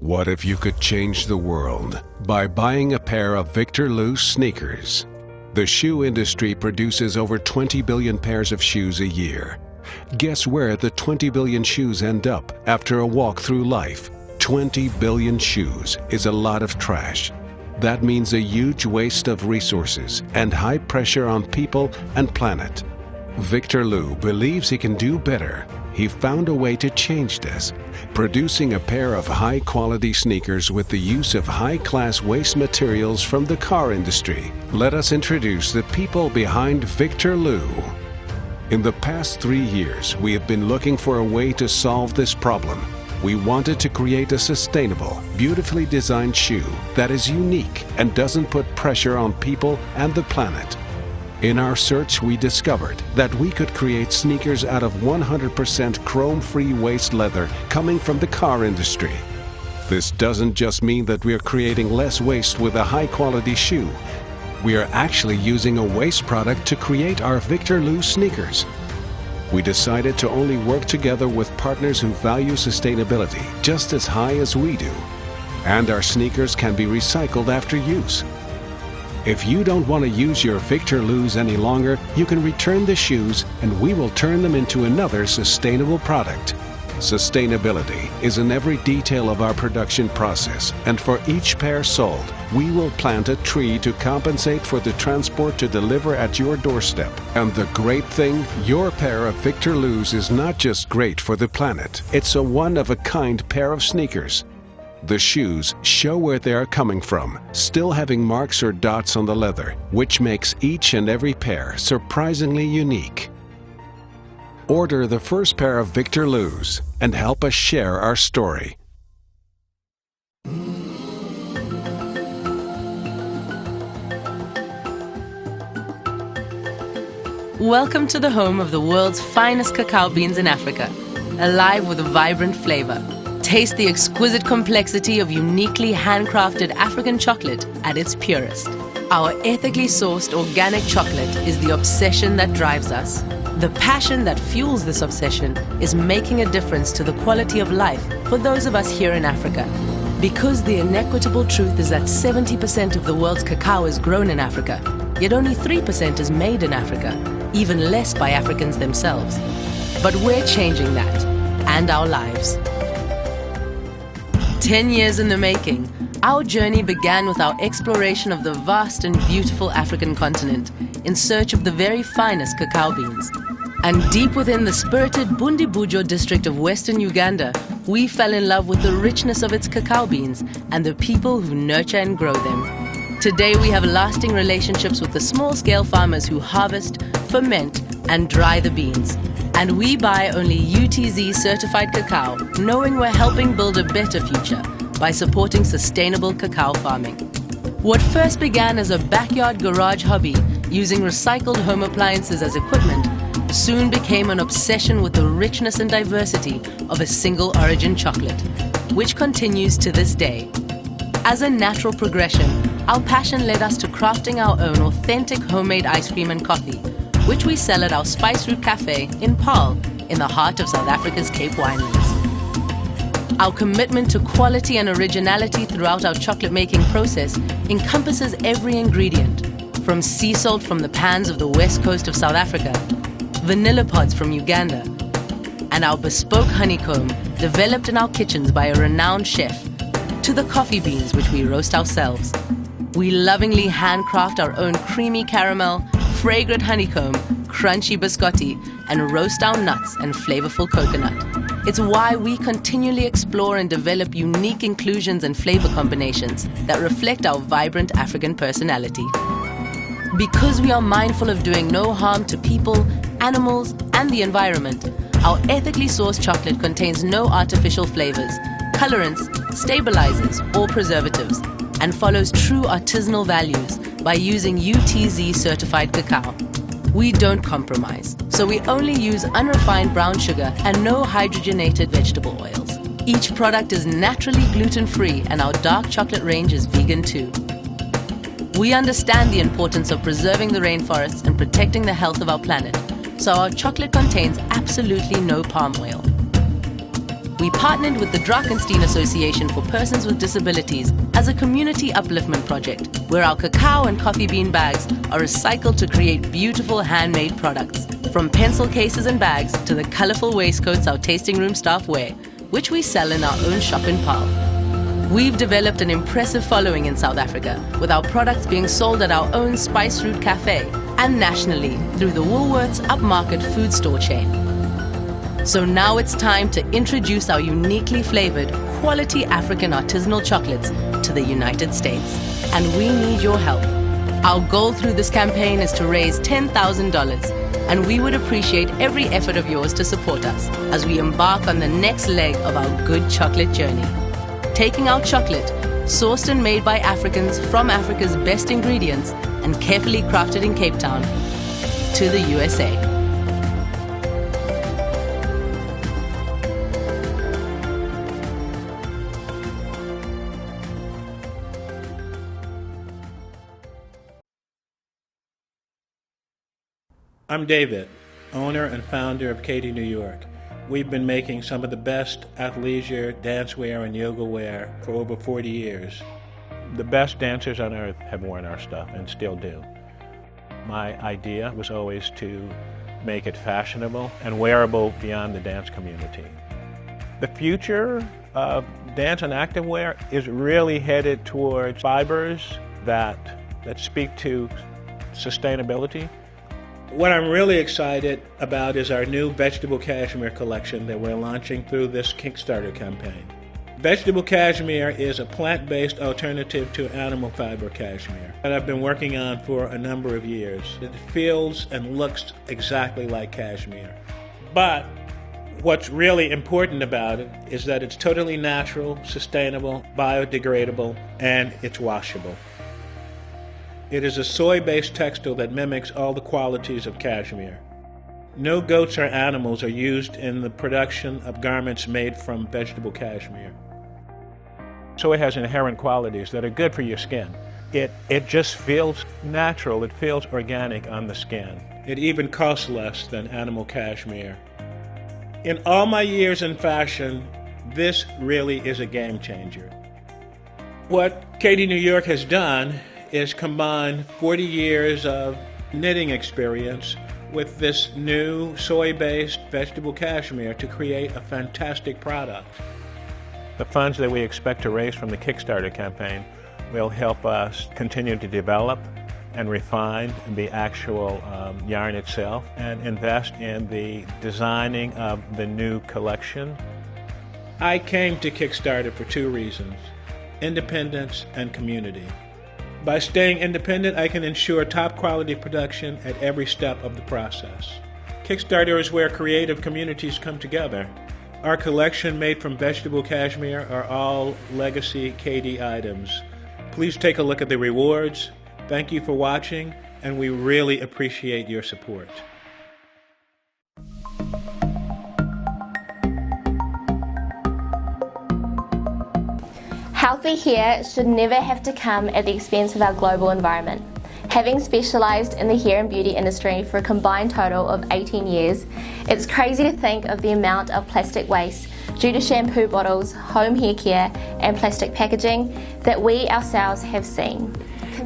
What if you could change the world by buying a pair of Victor Loose sneakers? The shoe industry produces over 20 billion pairs of shoes a year. Guess where the 20 billion shoes end up after a walk through life? 20 billion shoes is a lot of trash. That means a huge waste of resources and high pressure on people and planet. Victor Lou believes he can do better. He found a way to change this, producing a pair of high-quality sneakers with the use of high-class waste materials from the car industry. Let us introduce the people behind Victor Lou. In the past 3 years, we have been looking for a way to solve this problem. We wanted to create a sustainable, beautifully designed shoe that is unique and doesn't put pressure on people and the planet. In our search, we discovered that we could create sneakers out of 100% chrome-free waste leather coming from the car industry. This doesn't just mean that we are creating less waste with a high-quality shoe. We are actually using a waste product to create our Victor Lou sneakers. We decided to only work together with partners who value sustainability just as high as we do. And our sneakers can be recycled after use. If you don't want to use your Victor Lou's any longer, you can return the shoes and we will turn them into another sustainable product. Sustainability is in every detail of our production process, and for each pair sold, we will plant a tree to compensate for the transport to deliver at your doorstep. And the great thing, your pair of Victor Lou's is not just great for the planet, it's a one-of-a-kind pair of sneakers. The shoes show where they are coming from, still having marks or dots on the leather, which makes each and every pair surprisingly unique. Order the first pair of Victor Lou's and help us share our story. Welcome to the home of the world's finest cacao beans in Africa, alive with a vibrant flavor. Taste the exquisite complexity of uniquely handcrafted African chocolate at its purest. Our ethically sourced organic chocolate is the obsession that drives us. The passion that fuels this obsession is making a difference to the quality of life for those of us here in Africa. Because the inequitable truth is that 70% of the world's cacao is grown in Africa, yet only 3% is made in Africa, even less by Africans themselves. But we're changing that, and our lives. 10 years in the making, our journey began with our exploration of the vast and beautiful African continent in search of the very finest cacao beans. And deep within the spirited Bundibujo district of western Uganda, we fell in love with the richness of its cacao beans and the people who nurture and grow them. Today we have lasting relationships with the small-scale farmers who harvest, ferment, and dry the beans. And we buy only UTZ certified cacao, knowing we're helping build a better future by supporting sustainable cacao farming. What first began as a backyard garage hobby using recycled home appliances as equipment soon became an obsession with the richness and diversity of a single origin chocolate, which continues to this day. As a natural progression, our passion led us to crafting our own authentic homemade ice cream and coffee, which we sell at our Spice Route Cafe in Paarl, in the heart of South Africa's Cape Winelands. Our commitment to quality and originality throughout our chocolate-making process encompasses every ingredient, from sea salt from the pans of the west coast of South Africa, vanilla pods from Uganda, and our bespoke honeycomb developed in our kitchens by a renowned chef, to the coffee beans which we roast ourselves. We lovingly handcraft our own creamy caramel, fragrant honeycomb, crunchy biscotti, and roast our nuts and flavorful coconut. It's why we continually explore and develop unique inclusions and flavor combinations that reflect our vibrant African personality. Because we are mindful of doing no harm to people, animals, and the environment, our ethically sourced chocolate contains no artificial flavors, colorants, stabilizers, or preservatives, and follows true artisanal values by using UTZ certified cacao. We don't compromise, so we only use unrefined brown sugar and no hydrogenated vegetable oils. Each product is naturally gluten-free, and our dark chocolate range is vegan too. We understand the importance of preserving the rainforests and protecting the health of our planet, so our chocolate contains absolutely no palm oil. we partnered with the Drakenstein Association for Persons with Disabilities as a community upliftment project, where our cacao and coffee bean bags are recycled to create beautiful handmade products. From pencil cases and bags to the colorful waistcoats our tasting room staff wear, which we sell in our own shop in Paarl. We've developed an impressive following in South Africa, with our products being sold at our own Spice Route Cafe and nationally through the Woolworths upmarket food store chain. So now it's time to introduce our uniquely flavored, quality African artisanal chocolates to the United States. And we need your help. Our goal through this campaign is to raise $10,000, and we would appreciate every effort of yours to support us as we embark on the next leg of our good chocolate journey. Taking our chocolate, sourced and made by Africans from Africa's best ingredients and carefully crafted in Cape Town, to the USA. I'm David, owner and founder of Katie New York. We've been making some of the best athleisure, dancewear, and yoga wear for over 40 years. The best dancers on earth have worn our stuff and still do. My idea was always to make it fashionable and wearable beyond the dance community. The future of dance and activewear is really headed towards fibers that speak to sustainability. What I'm really excited about is our new vegetable cashmere collection that we're launching through this Kickstarter campaign. Vegetable cashmere is a plant-based alternative to animal fiber cashmere that I've been working on for a number of years. It feels and looks exactly like cashmere. But what's really important about it is that it's totally natural, sustainable, biodegradable, and it's washable. It is a soy-based textile that mimics all the qualities of cashmere. No goats or animals are used in the production of garments made from vegetable cashmere. Soy has inherent qualities that are good for your skin. It just feels natural, it feels organic on the skin. It even costs less than animal cashmere. In all my years in fashion, this really is a game changer. What Katie New York has done is combine 40 years of knitting experience with this new soy-based vegetable cashmere to create a fantastic product. The funds that we expect to raise from the Kickstarter campaign will help us continue to develop and refine the actual yarn itself and invest in the designing of the new collection. I came to Kickstarter for two reasons: independence and community. By staying independent, I can ensure top quality production at every step of the process. Kickstarter is where creative communities come together. Our collection made from vegetable cashmere are all legacy Katie items. Please take a look at the rewards. Thank you for watching, and we really appreciate your support. Healthy hair should never have to come at the expense of our global environment. Having specialised in the hair and beauty industry for a combined total of 18 years, it's crazy to think of the amount of plastic waste due to shampoo bottles, home hair care and plastic packaging that we ourselves have seen.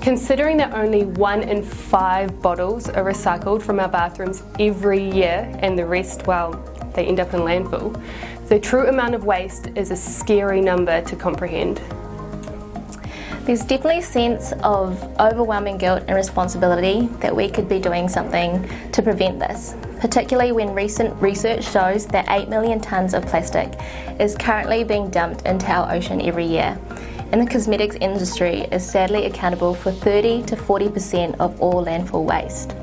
Considering that only 1 in 5 bottles are recycled from our bathrooms every year and the rest, well, they end up in landfill, the true amount of waste is a scary number to comprehend. There's definitely a sense of overwhelming guilt and responsibility that we could be doing something to prevent this, particularly when recent research shows that 8 million tonnes of plastic is currently being dumped into our ocean every year. And the cosmetics industry is sadly accountable for 30 to 40% of all landfill waste.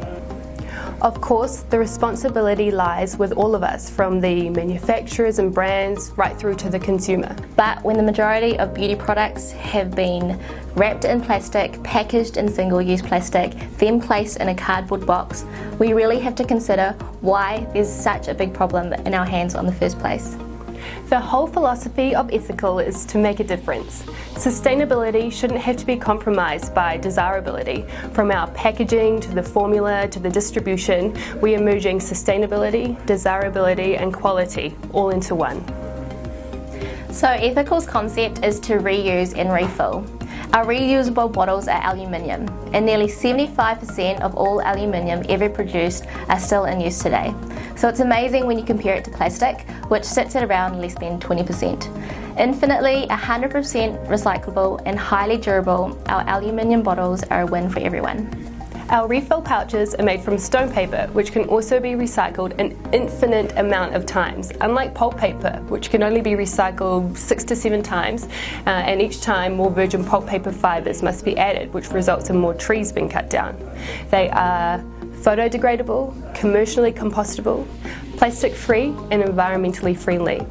Of course, the responsibility lies with all of us, from the manufacturers and brands right through to the consumer. But when the majority of beauty products have been wrapped in plastic, packaged in single-use plastic, then placed in a cardboard box, we really have to consider why there's such a big problem in our hands in the first place. The whole philosophy of ethical is to make a difference. Sustainability shouldn't have to be compromised by desirability. From our packaging to the formula to the distribution, we are merging sustainability, desirability and quality all into one. So Ethical's concept is to reuse and refill. Our reusable bottles are aluminium, and nearly 75% of all aluminium ever produced are still in use today. So it's amazing when you compare it to plastic, which sits at around less than 20%. Infinitely 100% recyclable and highly durable, our aluminium bottles are a win for everyone. Our refill pouches are made from stone paper, which can also be recycled an infinite amount of times, unlike pulp paper, which can only be recycled 6 to 7 times, and each time more virgin pulp paper fibres must be added, which results in more trees being cut down. They are photodegradable, commercially compostable, plastic-free and environmentally friendly.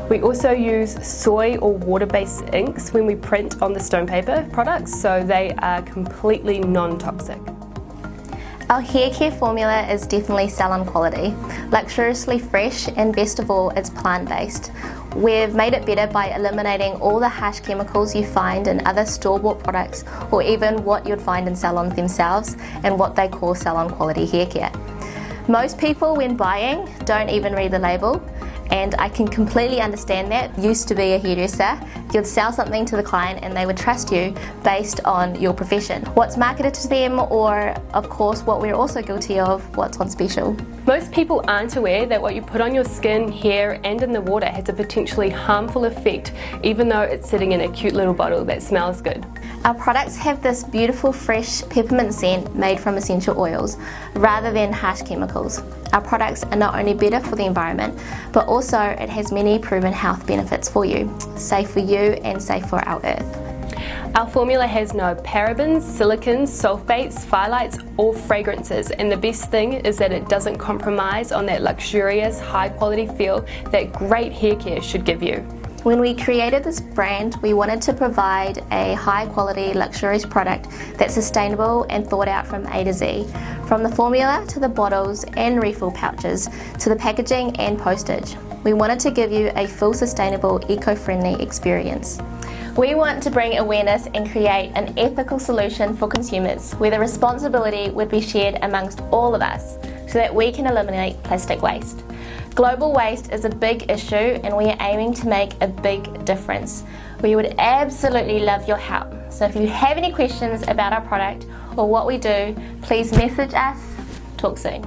We also use soy or water-based inks when we print on the stone paper products, so they are completely non-toxic. Our hair care formula is definitely salon quality, luxuriously fresh, and best of all, it's plant-based. We've made it better by eliminating all the harsh chemicals you find in other store-bought products, or even what you'd find in salons themselves and what they call salon quality hair care. Most people, when buying, don't even read the label, and I can completely understand that. Used to be a hairdresser, you'd sell something to the client and they would trust you based on your profession. What's marketed to them, or of course what we're also guilty of, what's on special. Most people aren't aware that what you put on your skin, hair and in the water has a potentially harmful effect, even though it's sitting in a cute little bottle that smells good. Our products have this beautiful fresh peppermint scent made from essential oils rather than harsh chemicals. Our products are not only better for the environment, but also it has many proven health benefits for you. Safe for you and safe for our earth. Our formula has no parabens, silicons, sulfates, phthalates or fragrances, and the best thing is that it doesn't compromise on that luxurious, high quality feel that great hair care should give you. When we created this brand, we wanted to provide a high quality, luxurious product that's sustainable and thought out from A to Z. From the formula to the bottles and refill pouches to the packaging and postage. We wanted to give you a full sustainable, eco-friendly experience. We want to bring awareness and create an ethical solution for consumers where the responsibility would be shared amongst all of us so that we can eliminate plastic waste. Global waste is a big issue and we are aiming to make a big difference. We would absolutely love your help. So if you have any questions about our product or what we do, please message us. Talk soon.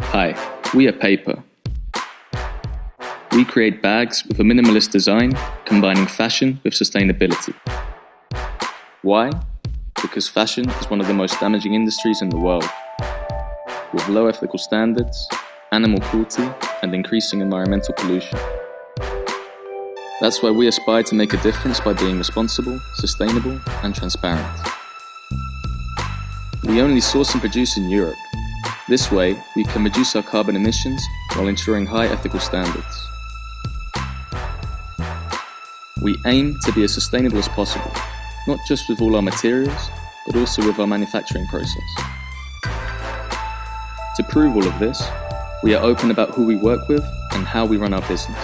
Hi, we are Paper. We create bags with a minimalist design, combining fashion with sustainability. Why? Because fashion is one of the most damaging industries in the world, with low ethical standards, animal cruelty, and increasing environmental pollution. That's why we aspire to make a difference by being responsible, sustainable, and transparent. We only source and produce in Europe. This way, we can reduce our carbon emissions while ensuring high ethical standards. We aim to be as sustainable as possible, not just with all our materials, but also with our manufacturing process. To prove all of this, we are open about who we work with and how we run our business.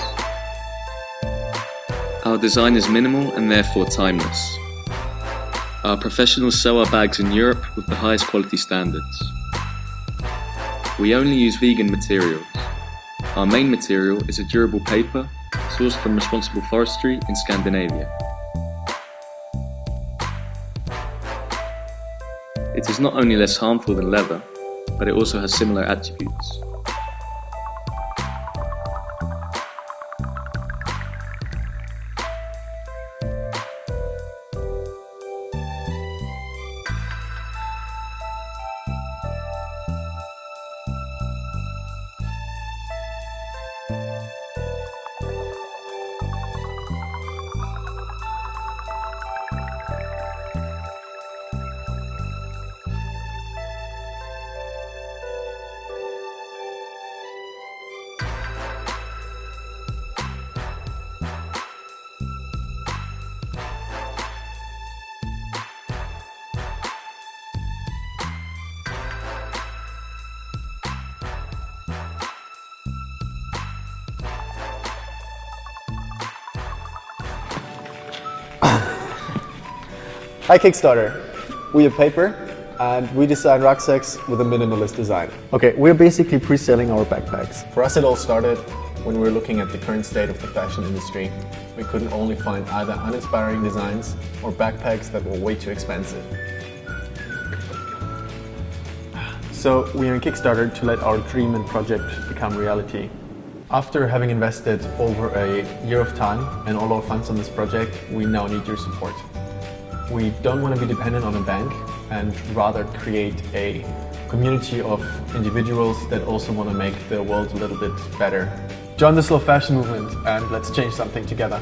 Our design is minimal and therefore timeless. Our professionals sell our bags in Europe with the highest quality standards. We only use vegan materials. Our main material is a durable paper sourced from responsible forestry in Scandinavia. It is not only less harmful than leather, but it also has similar attributes. Hi Kickstarter, we are Paper and we design rucksacks with a minimalist design. Okay, we're basically pre-selling our backpacks. For us it all started when we were looking at the current state of the fashion industry, we couldn't only find either uninspiring designs or backpacks that were way too expensive. So we are in Kickstarter to let our dream and project become reality. After having invested over a year of time and all our funds on this project, we now need your support. We don't want to be dependent on a bank and rather create a community of individuals that also want to make the world a little bit better. Join the slow fashion movement and let's change something together.